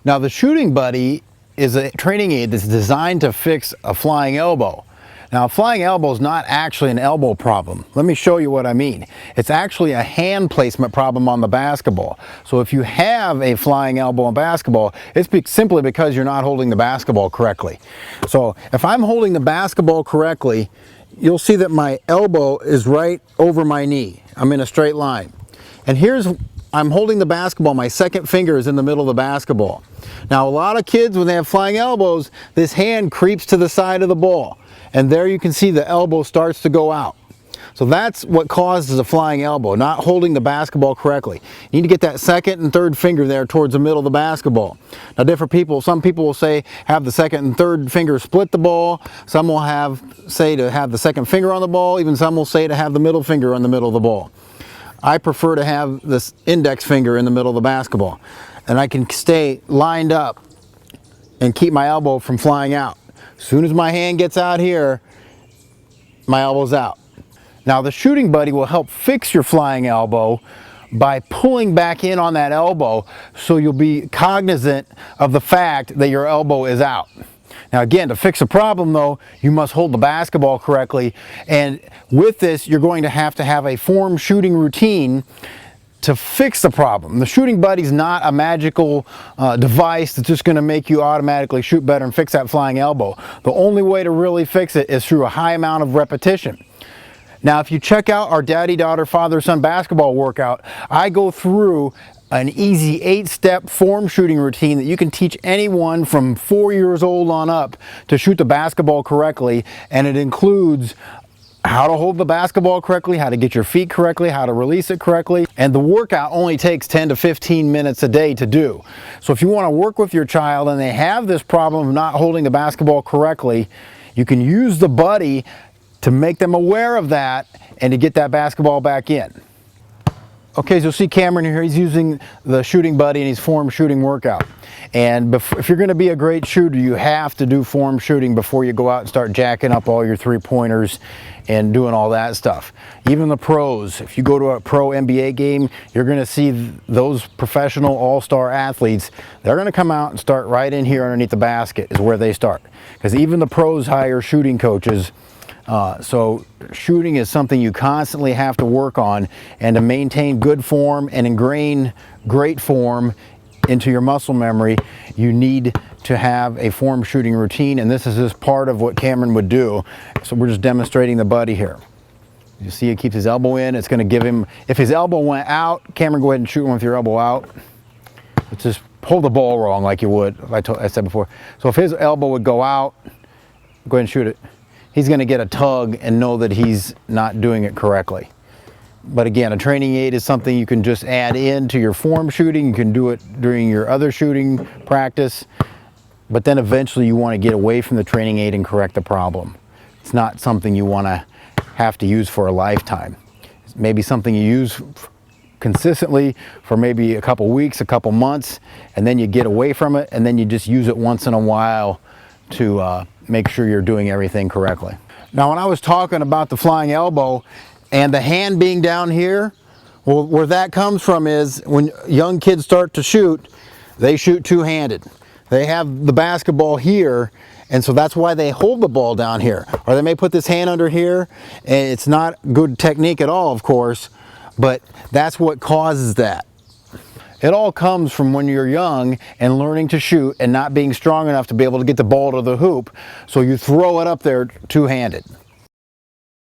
Now the shooting buddy is a training aid that's designed to fix a flying elbow. Now a flying elbow is not actually an elbow problem. Let me show you what I mean. It's actually a hand placement problem on the basketball. So if you have a flying elbow in basketball, it's simply because you're not holding the basketball correctly. So if I'm holding the basketball correctly, you'll see that my elbow is right over my knee. I'm in a straight line. And I'm holding the basketball, my second finger is in the middle of the basketball. Now a lot of kids, when they have flying elbows, this hand creeps to the side of the ball. And there you can see the elbow starts to go out. So that's what causes a flying elbow, not holding the basketball correctly. You need to get that second and third finger there towards the middle of the basketball. Now some people will say have the second and third finger split the ball. Some will say to have the second finger on the ball. Even some will say to have the middle finger on the middle of the ball. I prefer to have this index finger in the middle of the basketball. And I can stay lined up and keep my elbow from flying out. As soon as my hand gets out here, my elbow's out. Now the shooting buddy will help fix your flying elbow by pulling back in on that elbow so you'll be cognizant of the fact that your elbow is out. Now again, to fix a problem though, you must hold the basketball correctly, and with this you're going to have a form shooting routine to fix the problem. The shooting buddy's not a magical device that's just going to make you automatically shoot better and fix that flying elbow. The only way to really fix it is through a high amount of repetition. Now if you check out our daddy, daughter, father, son basketball workout, I go through an easy 8-step form shooting routine that you can teach anyone from 4 years old on up to shoot the basketball correctly, and it includes how to hold the basketball correctly, how to get your feet correctly, how to release it correctly, and the workout only takes 10 to 15 minutes a day to do. So if you want to work with your child and they have this problem of not holding the basketball correctly, you can use the buddy to make them aware of that and to get that basketball back in. Okay, so you'll see Cameron here, he's using the shooting buddy and he's form shooting workout. And if you're going to be a great shooter, you have to do form shooting before you go out and start jacking up all your three-pointers and doing all that stuff. Even the pros, if you go to a pro NBA game, you're going to see those professional all-star athletes, they're going to come out and start right in here underneath the basket is where they start. Because even the pros hire shooting coaches. So shooting is something you constantly have to work on, and to maintain good form and ingrain great form into your muscle memory, you need to have a form shooting routine, and this is just part of what Cameron would do. So we're just demonstrating the buddy here. You see he keeps his elbow in. It's going to give him, if his elbow went out, Cameron, go ahead and shoot one with your elbow out. Let's just hold the ball wrong like you would, I said before. So if his elbow would go out, go ahead and shoot it. He's going to get a tug and know that he's not doing it correctly. But again, a training aid is something you can just add into your form shooting. You can do it during your other shooting practice, but then eventually you want to get away from the training aid and correct the problem. It's not something you want to have to use for a lifetime. It's maybe something you use consistently for maybe a couple weeks, a couple months, and then you get away from it, and then you just use it once in a while to make sure you're doing everything correctly. Now when I was talking about the flying elbow and the hand being down here, well, where that comes from is when young kids start to shoot, they shoot two-handed. They have the basketball here, and so that's why they hold the ball down here. Or they may put this hand under here, and it's not good technique at all, of course, but that's what causes that. It all comes from when you're young and learning to shoot and not being strong enough to be able to get the ball to the hoop, so you throw it up there two-handed.